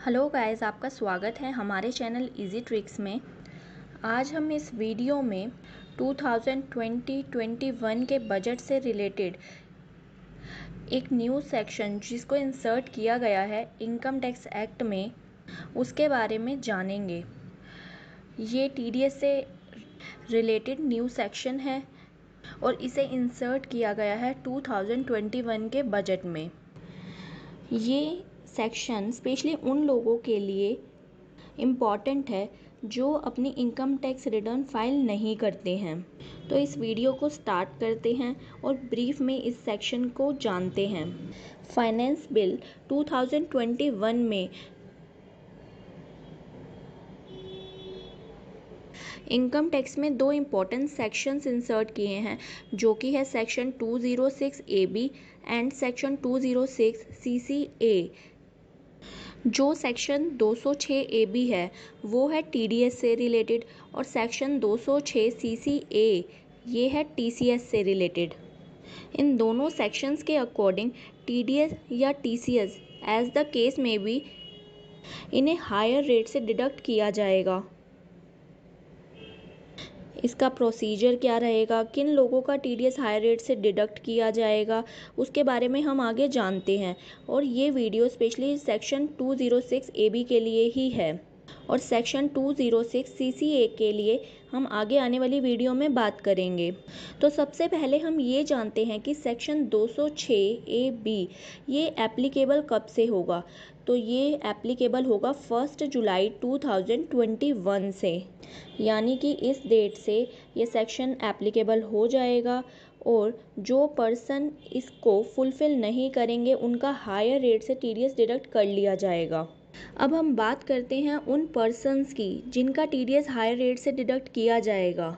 Hello guys, आपका स्वागत है हमारे चैनल इजी ट्रिक्स में। आज हम इस वीडियो में 2020-21 के बजट से रिलेटेड एक न्यू सेक्शन जिसको इंसर्ट किया गया है इनकम टैक्स एक्ट में, उसके बारे में जानेंगे। ये टीडीएस से रिलेटेड न्यू सेक्शन है और इसे इंसर्ट किया गया है 2021 के बजट में। ये सेक्शन स्पेशली उन लोगों के लिए इम्पॉर्टेंट है जो अपनी इनकम टैक्स रिटर्न फाइल नहीं करते हैं। तो इस वीडियो को स्टार्ट करते हैं और ब्रीफ में इस सेक्शन को जानते हैं। फाइनेंस बिल 2021 में इनकम टैक्स में दो इम्पॉर्टेंट सेक्शंस इंसर्ट किए हैं, जो कि है section 206 AB and section 206 CCA। जो सेक्शन 206 AB है वो है टीडीएस से रिलेटेड और सेक्शन 206 CCA ये है टीसीएस से रिलेटेड। इन दोनों सेक्शंस के अकॉर्डिंग टीडीएस या टीसीएस एज द केस में भी इन्हें हायर रेट से डिडक्ट किया जाएगा। इसका प्रोसीजर क्या रहेगा, किन लोगों का टीडीएस हाई रेट से डिडक्ट किया जाएगा, उसके बारे में हम आगे जानते हैं। और ये वीडियो स्पेशली सेक्शन 206 AB के लिए ही है और सेक्शन 206 CCA के लिए हम आगे आने वाली वीडियो में बात करेंगे। तो सबसे पहले हम ये जानते हैं कि सेक्शन 206 AB ये एप्लीकेबल कब से होगा। तो ये एप्लीकेबल होगा 1 जुलाई 2021 से, यानी कि इस डेट से ये सेक्शन एप्लीकेबल हो जाएगा और जो पर्सन इसको फुलफ़िल नहीं करेंगे उनका हायर रेट से टीडीएस डिडक्ट कर लिया जाएगा। अब हम बात करते हैं उन पर्सन्स की जिनका टीडीएस हायर रेट से डिडक्ट किया जाएगा।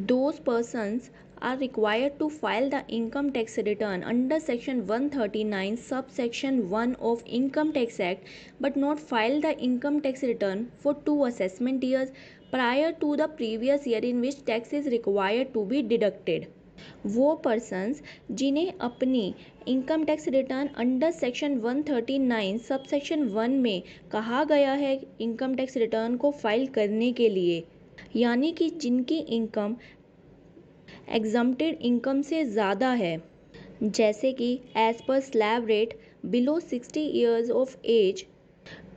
Those persons are required to file the income tax return under section 139 subsection 1 of Income Tax Act but not file the income tax return for 2 assessment years prior to the previous year in which tax is required to be deducted। वो persons जिन्हें अपनी income tax return under section 139 sub section 1 में कहा गया है income tax return को file करने के लिए, यानी कि जिनकी इनकम एग्जम्प्टेड इनकम से ज़्यादा है, जैसे कि एज पर slab rate below 60 years of age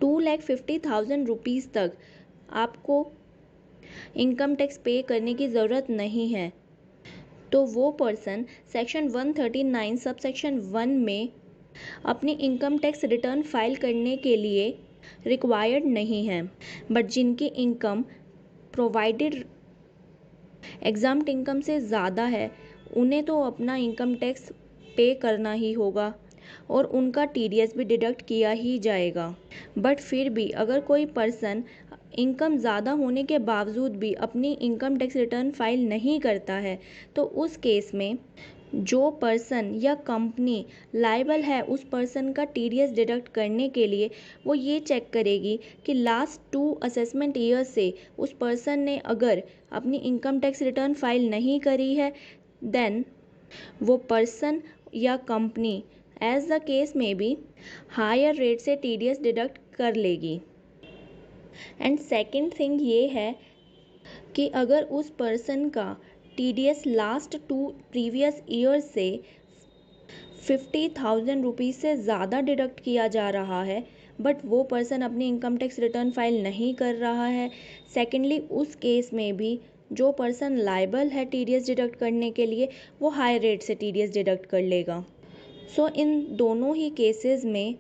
2,50,000 rupees तक आपको इनकम टैक्स पे करने की ज़रूरत नहीं है। तो वो पर्सन सेक्शन 139 सब सेक्शन 1 में अपनी इनकम टैक्स रिटर्न फाइल करने के लिए रिक्वायर्ड नहीं है। बट जिनकी इनकम प्रोवाइडेड एग्जाम्प्ट इनकम से ज़्यादा है उन्हें तो अपना इनकम टैक्स पे करना ही होगा और उनका टीडीएस भी डिडक्ट किया ही जाएगा। बट फिर भी अगर कोई पर्सन इनकम ज़्यादा होने के बावजूद भी अपनी इनकम टैक्स रिटर्न फाइल नहीं करता है, तो उस केस में जो पर्सन या कंपनी लायबल है उस पर्सन का टीडीएस डिडक्ट करने के लिए वो ये चेक करेगी कि लास्ट 2 असेसमेंट ईयर से उस पर्सन ने अगर अपनी इनकम टैक्स रिटर्न फाइल नहीं करी है, देन वो पर्सन या कंपनी एज द केस में भी हायर रेट से टीडीएस डिडक्ट कर लेगी। एंड सेकेंड थिंग ये है कि अगर उस पर्सन का टीडीएस लास्ट 2 प्रीवियस ईयर से 50,000 रुपीज़ से ज़्यादा डिडक्ट किया जा रहा है बट वो पर्सन अपनी इनकम टैक्स रिटर्न फाइल नहीं कर रहा है, सेकेंडली उस केस में भी जो पर्सन लायबल है टीडीएस डिडक्ट करने के लिए वो हाई रेट से टीडीएस डिडक्ट कर लेगा। सो इन दोनों ही केसेस में,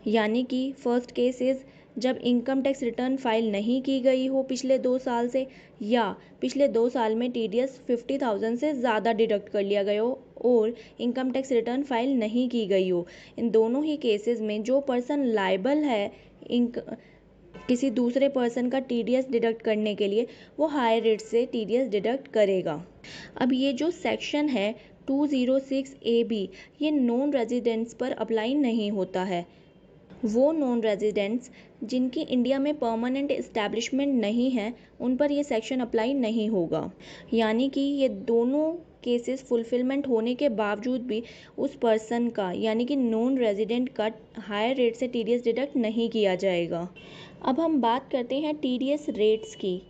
यानी कि फर्स्ट केसेस जब इनकम टैक्स रिटर्न फाइल नहीं की गई हो पिछले 2 साल से, या पिछले 2 साल में टीडीएस 50,000 से ज़्यादा डिडक्ट कर लिया गया हो और इनकम टैक्स रिटर्न फाइल नहीं की गई हो, इन दोनों ही केसेस में जो पर्सन लायबल है किसी दूसरे पर्सन का टीडीएस डिडक्ट करने के लिए वो हाई रेट से टीडीएस डिडक्ट करेगा। अब ये जो सेक्शन है 206 AB ये नॉन रेजिडेंट्स पर अप्लाई नहीं होता है वो नॉन रेजिडेंट्स जिनकी इंडिया में परमानेंट इस्टेब्लिशमेंट नहीं है, उन पर ये सेक्शन अप्लाई नहीं होगा। यानी कि ये दोनों केसेस फुलफिलमेंट होने के बावजूद भी उस पर्सन का यानी कि नॉन रेजिडेंट का हायर रेट से टीडीएस डिडक्ट नहीं किया जाएगा। अब हम बात करते हैं टीडीएस रेट्स की।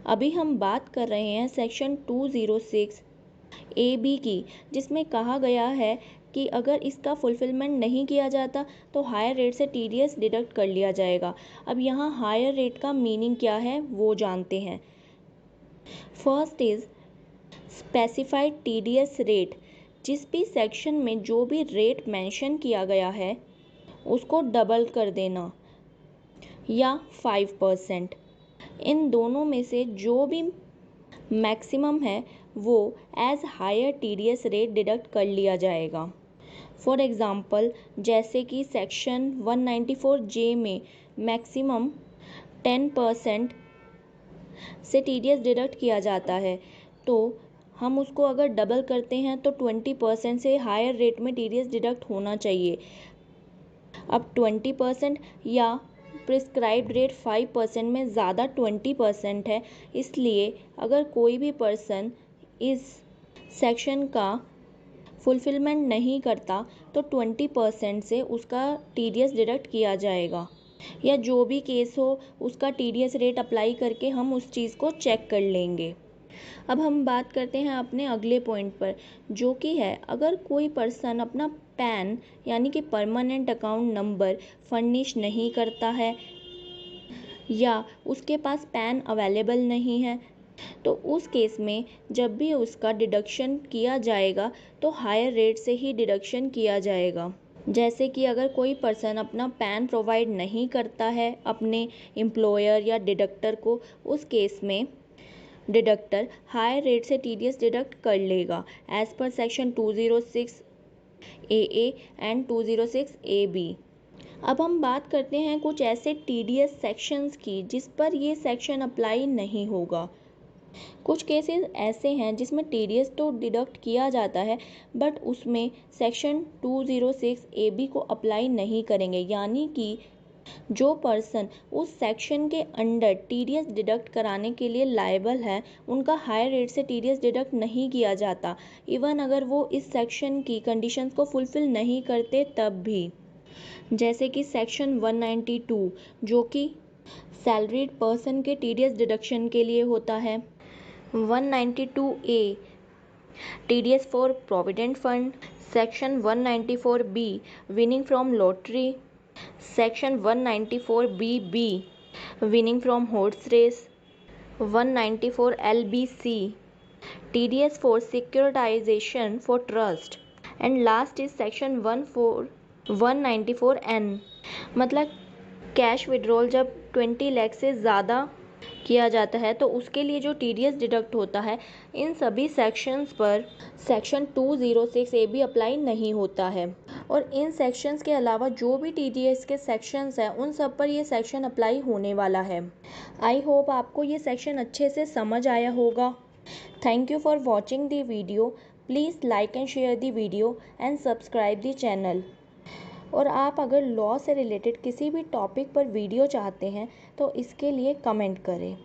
अभी हम बात कर रहे हैं सेक्शन 206 AB की, जिसमें कहा गया है कि अगर इसका फुलफिलमेंट नहीं किया जाता तो हायर रेट से टीडीएस डिडक्ट कर लिया जाएगा। अब यहाँ हायर रेट का मीनिंग क्या है वो जानते हैं। First is specified TDS rate. जिस भी सेक्शन में जो भी रेट मेंशन किया गया है उसको डबल कर देना या 5%। इन दोनों में से जो भी मैक्सिमम है वो as higher TDS rate deduct कर लिया जाएगा। फॉर एग्ज़ाम्पल, जैसे कि सेक्शन 194J में मैक्सिमम 10% से टीडीएस डिडक्ट किया जाता है, तो हम उसको अगर डबल करते हैं तो 20% से हायर रेट में टीडीएस डिडक्ट होना चाहिए। अब 20% या प्रिस्क्राइब्ड रेट 5% में ज़्यादा 20% है, इसलिए अगर कोई भी पर्सन इस सेक्शन का फुलफिलमेंट नहीं करता तो 20% से उसका टीडीएस डिडक्ट किया जाएगा। या जो भी केस हो उसका टीडीएस रेट अप्लाई करके हम उस चीज़ को चेक कर लेंगे। अब हम बात करते हैं अपने अगले पॉइंट पर, जो कि है अगर कोई पर्सन अपना पैन यानी कि परमानेंट अकाउंट नंबर फर्निश नहीं करता है या उसके पास पैन अवेलेबल नहीं है, तो उस केस में जब भी उसका डिडक्शन किया जाएगा तो हायर रेट से ही डिडक्शन किया जाएगा। जैसे कि अगर कोई पर्सन अपना पैन प्रोवाइड नहीं करता है अपने एम्प्लॉयर या डिडक्टर को, उस केस में डिडक्टर हायर रेट से टीडीएस डिडक्ट कर लेगा as per section 206 AA and 206 AB। अब हम बात करते हैं कुछ ऐसे टीडीएस सेक्शंस की जिस पर ये सेक्शन अप्लाई नहीं होगा। कुछ केसेस ऐसे हैं जिसमें टीडीएस तो डिडक्ट किया जाता है बट उसमें सेक्शन 206 AB को अप्लाई नहीं करेंगे, यानी कि जो पर्सन उस सेक्शन के अंडर टीडीएस डिडक्ट कराने के लिए लायबल है उनका हायर रेट से टीडीएस डिडक्ट नहीं किया जाता, इवन अगर वो इस सेक्शन की कंडीशंस को फुलफिल नहीं करते तब भी। जैसे कि सेक्शन 192 जो कि सैलरीड पर्सन के टीडीएस डिडक्शन के लिए होता है, 192A TDS for provident fund, section 194B winning from lottery, section 194BB winning from horse race, 194LBC TDS for securitization for trust, and last is section 194N मतलब cash withdrawal जब 20 लाख से ज़्यादा किया जाता है तो उसके लिए जो टीडीएस डिडक्ट होता है, इन सभी सेक्शंस पर सेक्शन 206 AB अप्लाई नहीं होता है। और इन सेक्शंस के अलावा जो भी टीडीएस के सेक्शंस हैं उन सब पर ये सेक्शन अप्लाई होने वाला है। आई होप आपको ये सेक्शन अच्छे से समझ आया होगा। Thank you for watching the video. Please like and share the video and subscribe the channel. और आप अगर लॉ से रिलेटेड किसी भी टॉपिक पर वीडियो चाहते हैं तो इसके लिए कमेंट करें।